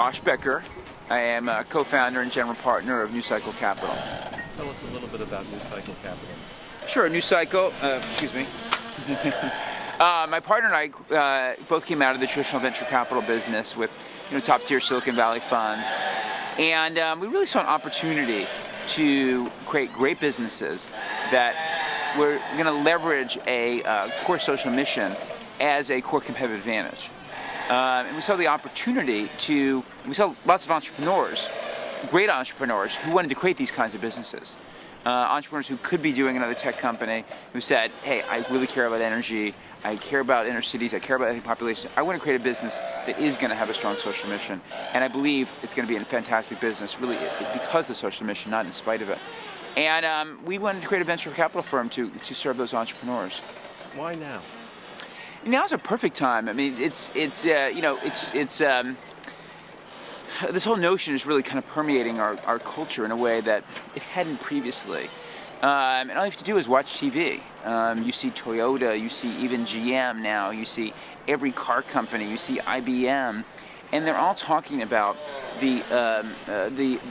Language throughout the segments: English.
Josh Becker. I am a co-founder and general partner of New Cycle Capital. Tell us a little bit about New Cycle Capital. Sure, New Cycle, my partner and I both came out of the traditional venture capital business with top-tier Silicon Valley funds. And we really saw an opportunity to create great businesses that were going to leverage a core social mission as a core competitive advantage. And we saw the opportunity we saw lots of entrepreneurs, great entrepreneurs, who wanted to create these kinds of businesses. Entrepreneurs who could be doing another tech company, who said, hey, I really care about energy, I care about inner cities, I care about the population. I want to create a business that is going to have a strong social mission. And I believe it's going to be a fantastic business, really because of the social mission, not in spite of it. And we wanted to create a venture capital firm to serve those entrepreneurs. Why now? Now's a perfect time. I mean, this whole notion is really kind of permeating our culture in a way that it hadn't previously. And all you have to do is watch TV. You see Toyota, you see even GM now, you see every car company, you see IBM, and they're all talking about the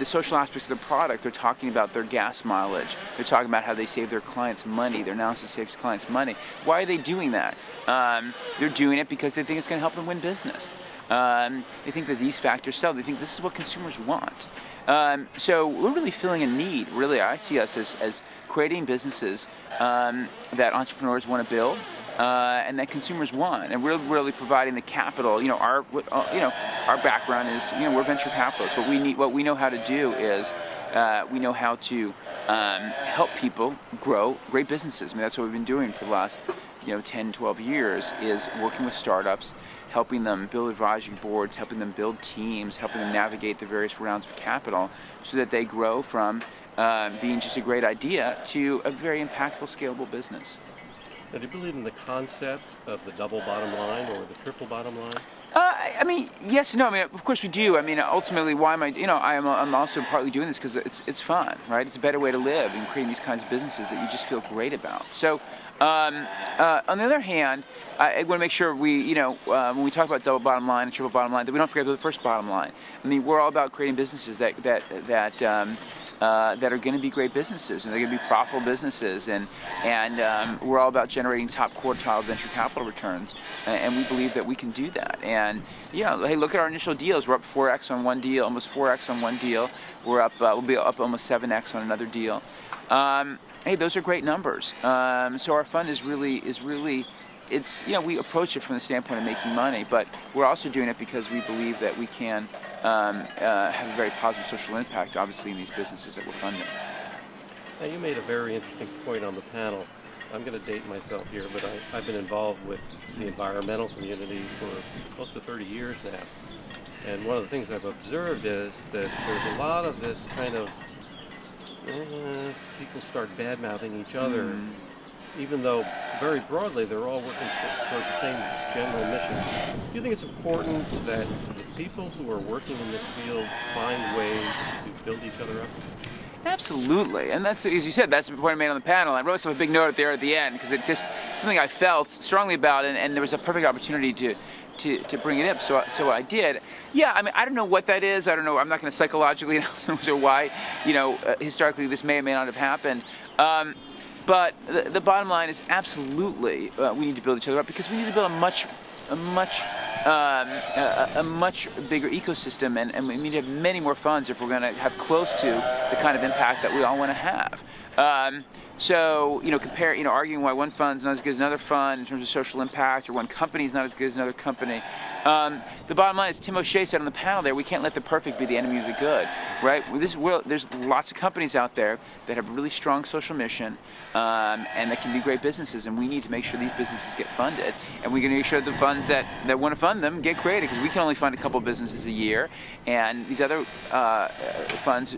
social aspects of the product. They're talking about their gas mileage. They're talking about how they save their clients money. Their analysis saves clients money. Why are they doing that? They're doing it because they think it's going to help them win business. They think that these factors sell. They think this is what consumers want. So we're really filling a need. Really, I see us as creating businesses that entrepreneurs want to build and that consumers want, and we're really providing the capital. Our background is we're venture capitalists. What we know how to do is we know how to help people grow great businesses. I mean, that's what we've been doing for the last 10, 12 years, is working with startups, helping them build advisory boards, helping them build teams, helping them navigate the various rounds of capital so that they grow from being just a great idea to a very impactful, scalable business. Now, do you believe in the concept of the double bottom line or the triple bottom line? I mean, yes and no. I mean, of course we do. I mean, ultimately, why am I? I'm also partly doing this because it's fun, right? It's a better way to live and creating these kinds of businesses that you just feel great about. So, on the other hand, I want to make sure when we talk about double bottom line and triple bottom line, that we don't forget the first bottom line. I mean, we're all about creating businesses that are going to be great businesses, and they're going to be profitable businesses, and we're all about generating top quartile venture capital returns, and we believe that we can do that. And hey, look at our initial deals. We're up 4x on one deal, almost 4x on one deal. We'll be up almost 7x on another deal. Hey, those are great numbers. So our fund is really. It's we approach it from the standpoint of making money, but we're also doing it because we believe that we can have a very positive social impact, obviously, in these businesses that we're funding. Now, you made a very interesting point on the panel. I'm going to date myself here, but I've been involved with the environmental community for close to 30 years now. And one of the things I've observed is that there's a lot of this kind of people start bad-mouthing each other, even though very broadly they're all working towards the same general mission. Do you think it's important that the people who are working in this field find ways to build each other up? Absolutely, and that's, as you said, that's the point I made on the panel. I wrote myself a big note there at the end because it just something I felt strongly about, and there was a perfect opportunity to bring it up. So I did. Yeah, I mean, I don't know what that is. I don't know. I'm not going to psychologically answer why. Historically, this may or may not have happened. But the bottom line is absolutely we need to build each other up because we need to build a much bigger ecosystem, and we need to have many more funds if we're going to have close to the kind of impact that we all want to have. So, arguing why one fund's not as good as another fund in terms of social impact, or one company's not as good as another company. The bottom line is, Tim O'Shea said on the panel there, we can't let the perfect be the enemy of the good, right? There's lots of companies out there that have a really strong social mission, and that can be great businesses, and we need to make sure these businesses get funded, and we're going to make sure the funds that want to fund them get created, because we can only fund a couple businesses a year, and these other funds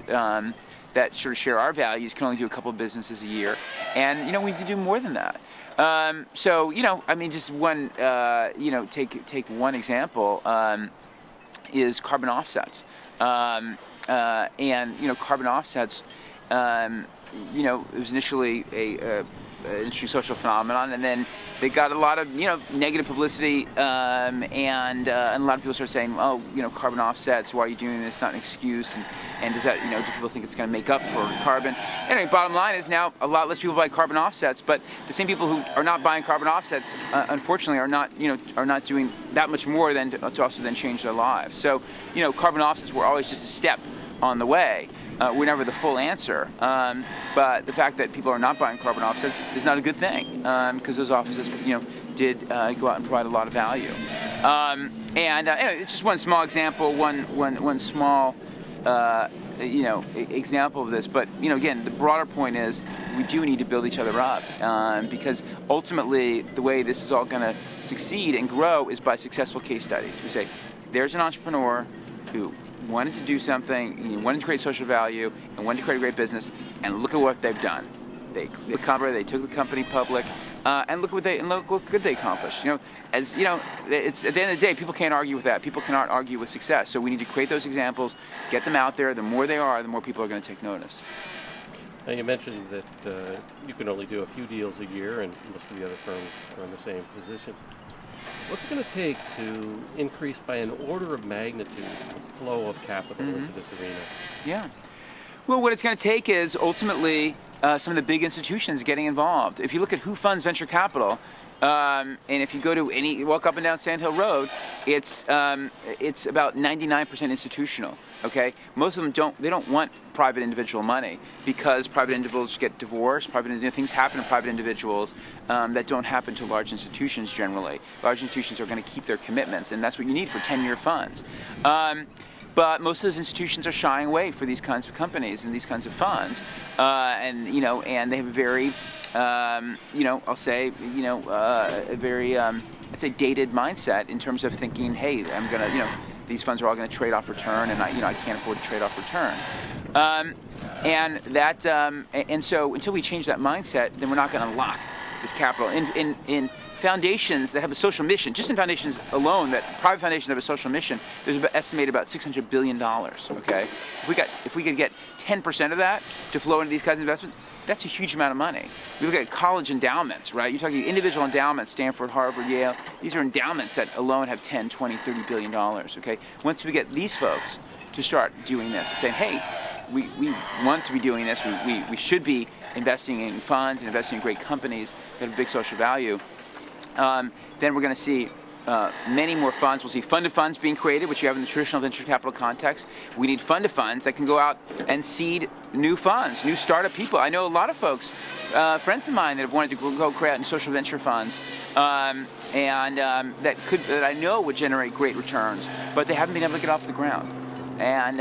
that sort of share our values can only do a couple of businesses a year, and we need to do more than that. So just one, take one example is carbon offsets, and carbon offsets. It was initially interesting social phenomenon, and then they got a lot of negative publicity, and a lot of people start saying, oh, carbon offsets, why are you doing this? It's not an excuse, and does that do people think it's going to make up for carbon? Anyway, bottom line is now a lot less people buy carbon offsets, but the same people who are not buying carbon offsets, unfortunately, are not doing that much more than to also then change their lives. So carbon offsets were always just a step on the way. We're never the full answer, but the fact that people are not buying carbon offsets is not a good thing, because those offices, did go out and provide a lot of value. Anyway, it's just one small example, one small, example of this. But again, the broader point is we do need to build each other up, because ultimately the way this is all going to succeed and grow is by successful case studies. We say, there's an entrepreneur who wanted to do something, wanted to create social value, and wanted to create a great business, and look at what they've done. They took the company public, and look what good they accomplished. It's at the end of the day, people can't argue with that. People cannot argue with success. So we need to create those examples, get them out there. The more they are, the more people are going to take notice. Now, you mentioned that you can only do a few deals a year, and most of the other firms are in the same position. What's it going to take to increase by an order of magnitude the flow of capital into this arena? Yeah. Well, what it's going to take is ultimately some of the big institutions getting involved. If you look at who funds venture capital, and if you go to walk up and down Sand Hill Road, it's about 99% institutional. Okay, most of them don't want private individual money, because private individuals get divorced. Things happen to private individuals that don't happen to large institutions generally. Large institutions are going to keep their commitments, and that's what you need for 10-year funds. But most of those institutions are shying away for these kinds of companies and these kinds of funds, and they have a very, I'll say, a very, I'd say, dated mindset in terms of thinking, hey, I'm gonna, these funds are all going to trade off return, and I can't afford to trade off return. And so until we change that mindset, then we're not going to unlock this capital in foundations that have a social mission. Just in foundations alone, that private foundations that have a social mission, there's estimated about $600 billion. Okay, if we could get 10% of that to flow into these kinds of investments, that's a huge amount of money. We look at college endowments, right? You're talking individual endowments, Stanford, Harvard, Yale. These are endowments that alone have 10, 20, $30 billion. Okay, once we get these folks to start doing this, saying, hey, we want to be doing this. We should be investing in funds and investing in great companies that have big social value. Then we're going to see many more funds. We'll see fund-of-funds being created, which you have in the traditional venture capital context. We need fund-of-funds that can go out and seed new funds, new startup people. I know a lot of folks, friends of mine, that have wanted to go create social venture funds, that I know would generate great returns, but they haven't been able to get off the ground. And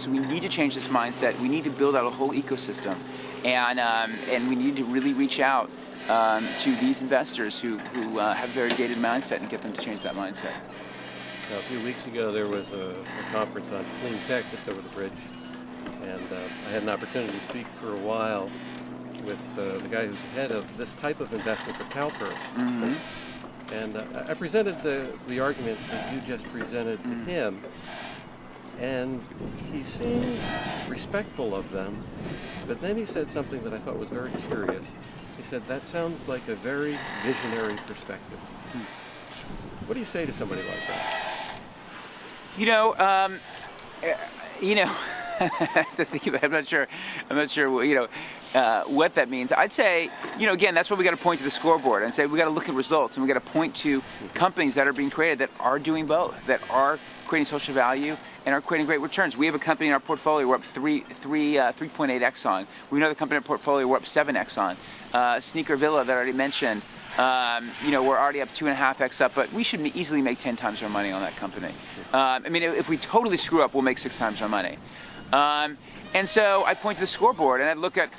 so we need to change this mindset. We need to build out a whole ecosystem, and we need to really reach out to these investors who have a very dated mindset and get them to change that mindset. Now, a few weeks ago, there was a conference on clean tech just over the bridge, and I had an opportunity to speak for a while with the guy who's head of this type of investment for CalPERS. Mm-hmm. And I presented the arguments that you just presented to him, and he seemed respectful of them, but then he said something that I thought was very curious. He said, that sounds like a very visionary perspective. What do you say to somebody like that? I have to think about it. I'm not sure what that means. I'd say, again, that's why we got to point to the scoreboard and say we got to look at results, and we got to point to companies that are being created that are doing both, that are creating social value and are creating great returns. We have a company in our portfolio we're up 3.8x on. We have another company in our portfolio we're up 7x on. Sneaker Villa that I already mentioned, we're already up 2.5x up, but we should easily make 10 times our money on that company. If we totally screw up, we'll make 6 times our money. And so I point to the scoreboard and I look at,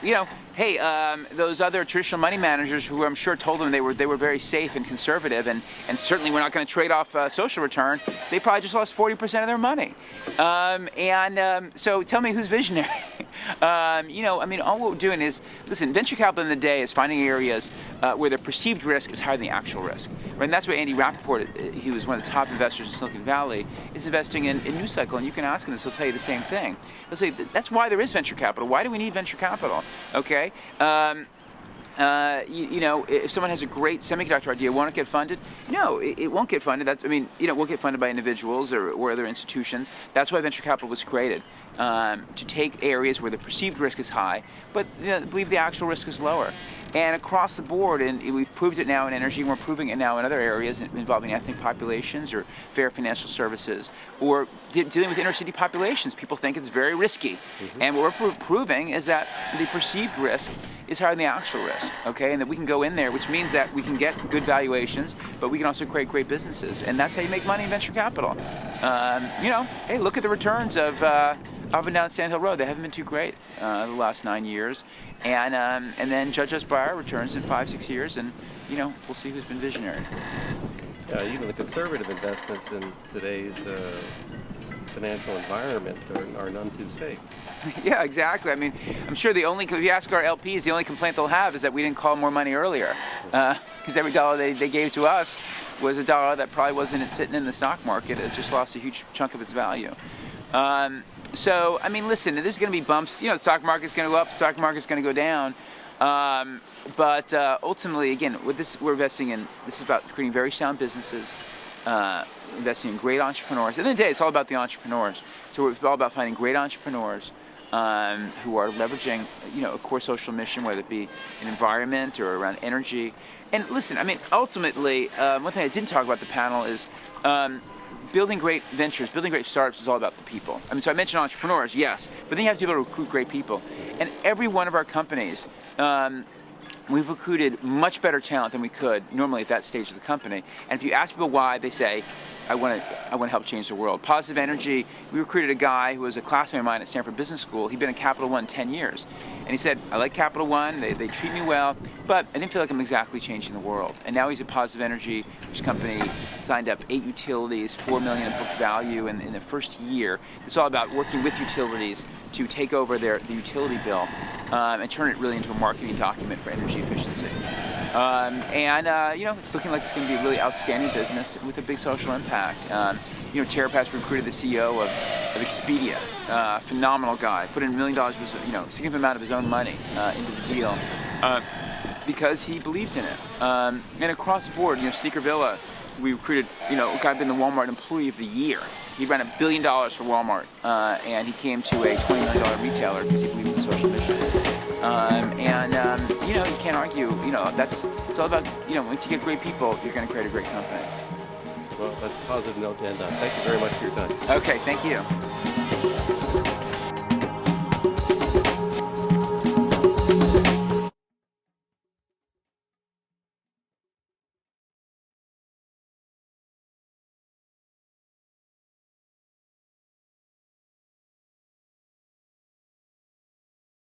those other traditional money managers who I'm sure told them they were very safe and conservative and certainly we're not going to trade off social return. They probably just lost 40% of their money. So tell me who's visionary. All we're doing is, listen, venture capital in the day is finding areas where the perceived risk is higher than the actual risk. Right? And that's what Andy Rappaport, he was one of the top investors in Silicon Valley, is investing in NewCycle, and you can ask him this, he'll tell you the same thing. He'll say, that's why there is venture capital. Why do we need venture capital? Okay? You know, if someone has a great semiconductor idea, won't it get funded? No, it won't get funded. That's, I mean, you know, it won't get funded by individuals or other institutions. That's why venture capital was created, to take areas where the perceived risk is high, but believe the actual risk is lower. And across the board, and we've proved it now in energy, and we're proving it now in other areas involving ethnic populations or fair financial services, or dealing with inner city populations. People think it's very risky. And what we're proving is that the perceived risk is higher than the actual risk, okay? And that we can go in there, which means that we can get good valuations, but we can also create great businesses. And that's how you make money in venture capital. You know, hey, look at the returns of up and down Sand Hill Road. They haven't been too great the last 9 years. And then judge us by our returns in 5-6 years, and, you know, we'll see who's been visionary. Even the conservative investments in today's financial environment are none too safe. Yeah, exactly. I mean, I'm sure if you ask our LPs, the only complaint they'll have is that we didn't call more money earlier. Because every dollar they gave to us was a dollar that probably wasn't sitting in the stock market. It just lost a huge chunk of its value. So, I mean, listen, there's going to be bumps. You know, the stock market's going to go up, the stock market's going to go down. But ultimately, again, we're investing in, this is about creating very sound businesses, investing in great entrepreneurs. At the end of the day, it's all about the entrepreneurs. So it's all about finding great entrepreneurs who are leveraging, you know, a core social mission, whether it be an environment or around energy. And listen, I mean, ultimately, one thing I didn't talk about at the panel is building great ventures, building great startups is all about the people. I mean, so I mentioned entrepreneurs, yes, but then you have to be able to recruit great people. And every one of our companies, we've recruited much better talent than we could normally at that stage of the company. And if you ask people why, they say, I want to help change the world. Positive Energy, we recruited a guy who was a classmate of mine at Stanford Business School. He'd been at Capital One 10 years. And he said, I like Capital One, they treat me well, but I didn't feel like I'm exactly changing the world. And now he's at Positive Energy, which company signed up 8 utilities, $4 million in book value in the first year. It's all about working with utilities to take over the utility bill and turn it really into a marketing document for energy efficiency. You know, it's looking like it's going to be a really outstanding business with a big social impact. You know, Terrapass recruited the CEO of Expedia, phenomenal guy, put in $1 million, you know, significant amount of his own money into the deal because he believed in it. And across the board, you know, Seeker Villa, we recruited, you know, a guy been the Walmart Employee of the Year. He ran $1 billion for Walmart, and he came to a $20 million retailer because he believed in the social mission. You know, you can't argue. You know, it's all about, you know, once you get great people, you're going to create a great company. Well, that's a positive note to end on. Thank you very much for your time. Okay, thank you.